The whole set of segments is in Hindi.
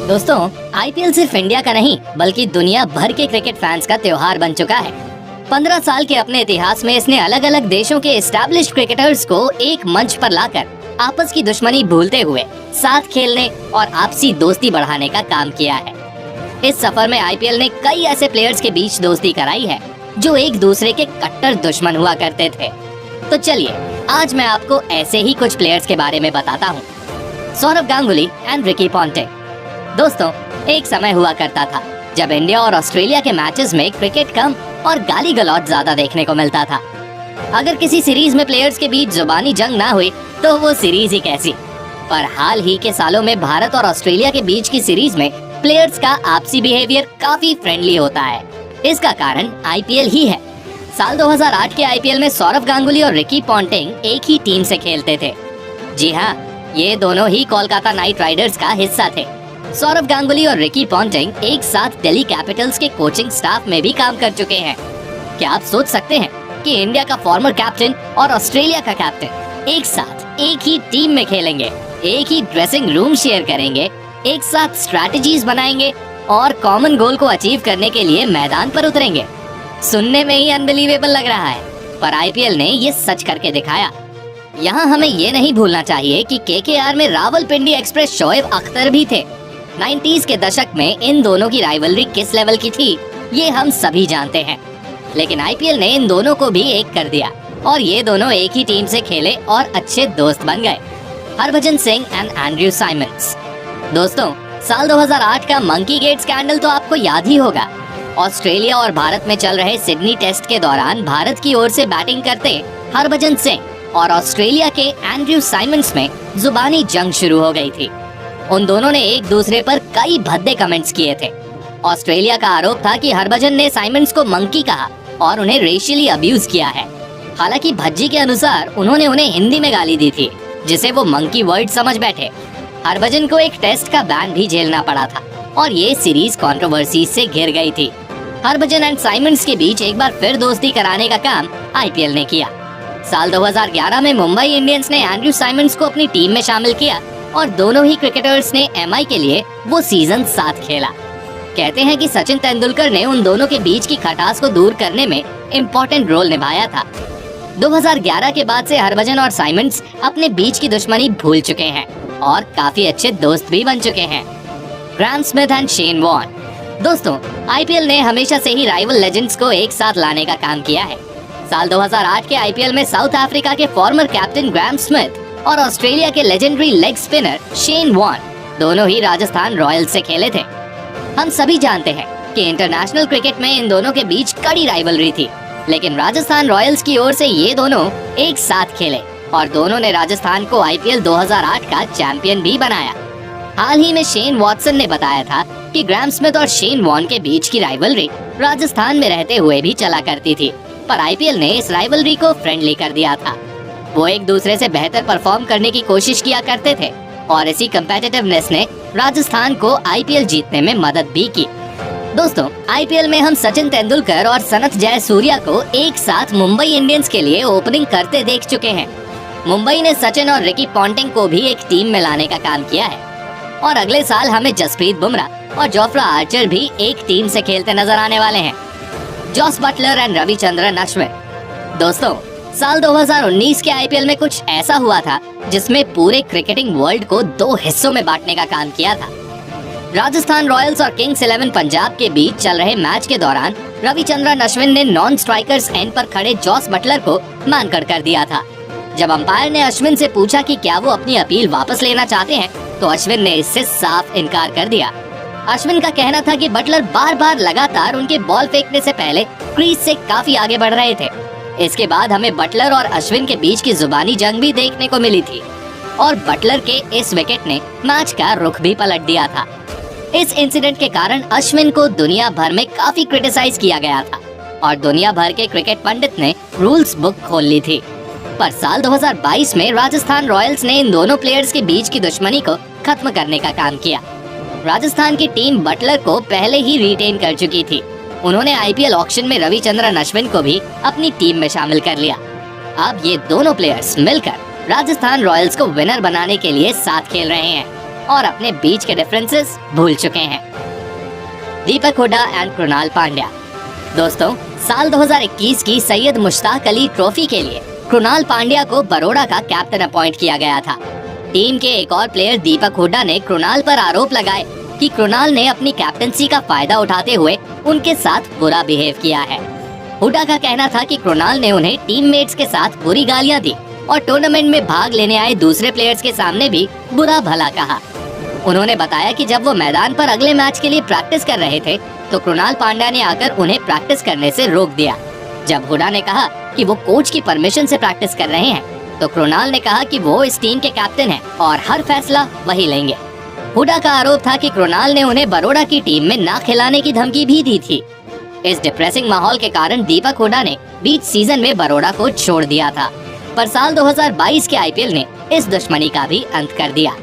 दोस्तों, आईपीएल सिर्फ इंडिया का नहीं बल्कि दुनिया भर के क्रिकेट फैंस का त्योहार बन चुका है। 15 साल के अपने इतिहास में इसने अलग अलग देशों के एस्टैब्लिश्ड क्रिकेटर्स को एक मंच पर लाकर आपस की दुश्मनी भूलते हुए साथ खेलने और आपसी दोस्ती बढ़ाने का काम किया है। इस सफर में आईपीएल ने कई ऐसे प्लेयर्स के बीच दोस्ती कराई है जो एक दूसरे के कट्टर दुश्मन हुआ करते थे। तो चलिए आज मैं आपको ऐसे ही कुछ प्लेयर्स के बारे में बताता हूँ। Sourav Ganguly and Ricky Ponting. दोस्तों, एक समय हुआ करता था जब इंडिया और ऑस्ट्रेलिया के मैचेस में क्रिकेट कम और गाली गलौज ज्यादा देखने को मिलता था। अगर किसी सीरीज में प्लेयर्स के बीच जुबानी जंग ना हुई तो वो सीरीज ही कैसी। पर हाल ही के सालों में भारत और ऑस्ट्रेलिया के बीच की सीरीज में प्लेयर्स का आपसी बिहेवियर काफी फ्रेंडली होता है। इसका कारण आईपीएल ही है। साल 2008 के आईपीएल में सौरव गांगुली और रिकी पॉन्टिंग एक ही टीम से खेलते थे। जी हाँ, ये दोनों ही कोलकाता नाइट राइडर्स का हिस्सा थे। सौरव गांगुली और रिकी पॉन्टिंग एक साथ दिल्ली कैपिटल्स के कोचिंग स्टाफ में भी काम कर चुके हैं। क्या आप सोच सकते हैं कि इंडिया का फॉर्मर कैप्टन और ऑस्ट्रेलिया का कैप्टन एक साथ एक ही टीम में खेलेंगे, एक ही ड्रेसिंग रूम शेयर करेंगे, एक साथ स्ट्रैटेजीज बनाएंगे और कॉमन गोल को अचीव करने के लिए मैदान पर उतरेंगे। सुनने में ही अनबिलीवेबल लग रहा है, पर आईपीएल ने ये सच करके दिखाया। यहाँ हमें ये नहीं भूलना चाहिए कि केकेआर में रावलपिंडी एक्सप्रेस शोएब अख्तर भी थे। 90s के दशक में इन दोनों की राइवलरी किस लेवल की थी ये हम सभी जानते हैं, लेकिन आईपीएल ने इन दोनों को भी एक कर दिया और ये दोनों एक ही टीम से खेले और अच्छे दोस्त बन गए। Harbhajan Singh and Andrew Symonds. दोस्तों, साल 2008 का मंकी गेट स्कैंडल तो आपको याद ही होगा। ऑस्ट्रेलिया और भारत में चल रहे सिडनी टेस्ट के दौरान भारत की ओर से बैटिंग करते हरभजन सिंह और ऑस्ट्रेलिया के एंड्रयू साइमंड्स में जुबानी जंग शुरू हो गई थी। उन दोनों ने एक दूसरे पर कई भद्दे कमेंट्स किए थे। ऑस्ट्रेलिया का आरोप था कि हरभजन ने साइमंड्स को मंकी कहा और उन्हें रेशियली अब्यूज किया है। हालांकि भज्जी के अनुसार उन्होंने उन्हें हिंदी में गाली दी थी जिसे वो मंकी वर्ड समझ बैठे। हरभजन को एक टेस्ट का बैन भी झेलना पड़ा था और ये सीरीज कंट्रोवर्सी से घिर गई थी। हरभजन एंड साइमंड्स के बीच एक बार फिर दोस्ती कराने का काम आईपीएल ने किया। साल 2011 में मुंबई इंडियंस ने एंड्रयू साइमंड्स को अपनी टीम में शामिल किया और दोनों ही क्रिकेटर्स ने एमआई के लिए वो सीजन साथ खेला। कहते हैं कि सचिन तेंदुलकर ने उन दोनों के बीच की खटास को दूर करने में इम्पोर्टेंट रोल निभाया था। 2011 के बाद से हरभजन और साइमंड्स अपने बीच की दुश्मनी भूल चुके हैं और काफी अच्छे दोस्त भी बन चुके हैं। Graham Smith and Shane Warne. दोस्तों, आईपीएल ने हमेशा से ही राइवल लेजेंड्स को एक साथ लाने का काम किया है। साल 2008 के आईपीएल में साउथ अफ्रीका के फॉर्मर कैप्टन ग्राहम स्मिथ और ऑस्ट्रेलिया के legendary leg spinner Shane Warne दोनों ही राजस्थान रॉयल्स से खेले थे। हम सभी जानते हैं कि इंटरनेशनल क्रिकेट में इन दोनों के बीच कड़ी राइवलरी थी, लेकिन राजस्थान रॉयल्स की ओर से ये दोनों एक साथ खेले और दोनों ने राजस्थान को आईपीएल 2008 का चैंपियन भी बनाया। हाल ही में शेन वॉटसन ने बताया था कि ग्राहम स्मिथ और शेन वॉर्न के बीच की राइवलरी राजस्थान में रहते हुए भी चला करती थी, पर आईपीएल ने इस राइवलरी को फ्रेंडली कर दिया था। वो एक दूसरे से बेहतर परफॉर्म करने की कोशिश किया करते थे और इसी कम्पेटिटिवनेस ने राजस्थान को आईपीएल जीतने में मदद भी की। दोस्तों, आईपीएल में हम सचिन तेंदुलकर और सनत जयसूर्या को एक साथ मुंबई इंडियंस के लिए ओपनिंग करते देख चुके हैं। मुंबई ने सचिन और रिकी पॉन्टिंग को भी एक टीम में लाने का काम किया है और अगले साल हमें जसप्रीत बुमराह और जोफ्रा आर्चर भी एक टीम से खेलते नजर आने वाले हैं। Jos Buttler and Ravichandran Ashwin. दोस्तों, साल 2019 के आईपीएल में कुछ ऐसा हुआ था जिसमें पूरे क्रिकेटिंग वर्ल्ड को दो हिस्सों में बांटने का काम किया था। राजस्थान रॉयल्स और किंग्स 11 पंजाब के बीच चल रहे मैच के दौरान रविचंद्रन अश्विन ने नॉन स्ट्राइकर्स एंड पर खड़े जॉस बटलर को मानकर कर दिया था। जब अंपायर ने अश्विन से पूछा कि क्या वो अपनी अपील वापस लेना चाहते हैं तो अश्विन ने इससे साफ इनकार कर दिया। अश्विन का कहना था कि बटलर बार बार लगातार उनके बॉल फेंकने से पहले क्रीज से काफी आगे बढ़ रहे थे। इसके बाद हमें बटलर और अश्विन के बीच की जुबानी जंग भी देखने को मिली थी और बटलर के इस विकेट ने मैच का रुख भी पलट दिया था। इस इंसिडेंट के कारण अश्विन को दुनिया भर में काफी क्रिटिसाइज किया गया था और दुनिया भर के क्रिकेट पंडित ने रूल्स बुक खोल ली थी। पर साल 2022 में राजस्थान रॉयल्स ने इन दोनों प्लेयर्स के बीच की दुश्मनी को खत्म करने का काम किया। राजस्थान की टीम बटलर को पहले ही रिटेन कर चुकी थी। उन्होंने आईपीएल ऑक्शन में रविचंद्रन अश्विन को भी अपनी टीम में शामिल कर लिया। अब ये दोनों प्लेयर्स मिलकर राजस्थान रॉयल्स को विनर बनाने के लिए साथ खेल रहे हैं। और अपने बीच के डिफरेंसेस भूल चुके हैं। दीपक हुड्डा एंड कृणाल पांड्या। दोस्तों, साल 2021 की सैयद मुश्ताक अली ट्रॉफी के लिए कृणाल पांड्या को बड़ौदा का कैप्टन अपॉइंट किया गया था। टीम के एक और प्लेयर दीपक हुड्डा ने कृणाल पर आरोप लगाए कि कृणाल ने अपनी कैप्टनसी का फायदा उठाते हुए उनके साथ बुरा बिहेव किया है। हुड्डा का कहना था कि कृणाल ने उन्हें टीममेट्स के साथ बुरी गालियां दी और टूर्नामेंट में भाग लेने आए दूसरे प्लेयर्स के सामने भी बुरा भला कहा। उन्होंने बताया कि जब वो मैदान पर अगले मैच के लिए प्रैक्टिस कर रहे थे तो कृणाल पांड्या ने आकर उन्हें प्रैक्टिस करने से रोक दिया। जब हुड्डा ने कहा कि वो कोच की परमिशन से प्रैक्टिस कर रहे हैं तो कृणाल ने कहा कि वो इस टीम के कैप्टन हैं और हर फैसला वही लेंगे। हुड्डा का आरोप था कि कृणाल ने उन्हें बड़ौदा की टीम में ना खिलाने की धमकी भी दी थी। इस डिप्रेसिंग माहौल के कारण दीपक हुड्डा ने बीच सीजन में बड़ौदा को छोड़ दिया था, पर साल 2022 के आईपीएल ने इस दुश्मनी का भी अंत कर दिया।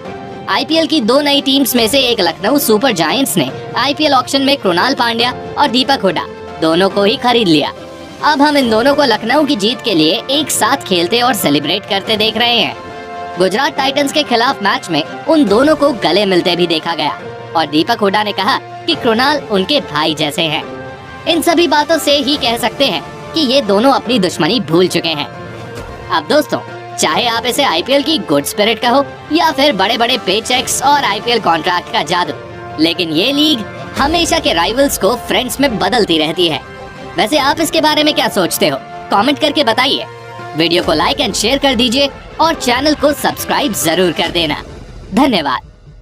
आईपीएल की दो नई टीम्स में से एक लखनऊ सुपर जायंट्स ने आईपीएल ऑक्शन में कृणाल पांड्या और दीपक हुड्डा दोनों को ही खरीद लिया। अब हम इन दोनों को लखनऊ की जीत के लिए एक साथ खेलते और सेलिब्रेट करते देख रहे हैं। गुजरात टाइटंस के खिलाफ मैच में उन दोनों को गले मिलते भी देखा गया और दीपक हुड्डा ने कहा कि कृणाल उनके भाई जैसे हैं। इन सभी बातों से ही कह सकते हैं कि ये दोनों अपनी दुश्मनी भूल चुके हैं। अब दोस्तों, चाहे आप इसे आईपीएल की गुड स्पिरिट कहो या फिर बड़े बड़े पे चेक्स और आईपीएल कॉन्ट्रैक्ट का जादू, लेकिन ये लीग हमेशा के राइवल्स को फ्रेंड्स में बदलती रहती है। वैसे आप इसके बारे में क्या सोचते हो? कमेंट करके बताइए। वीडियो को लाइक एंड शेयर कर दीजिए और चैनल को सब्सक्राइब जरूर कर देना। धन्यवाद।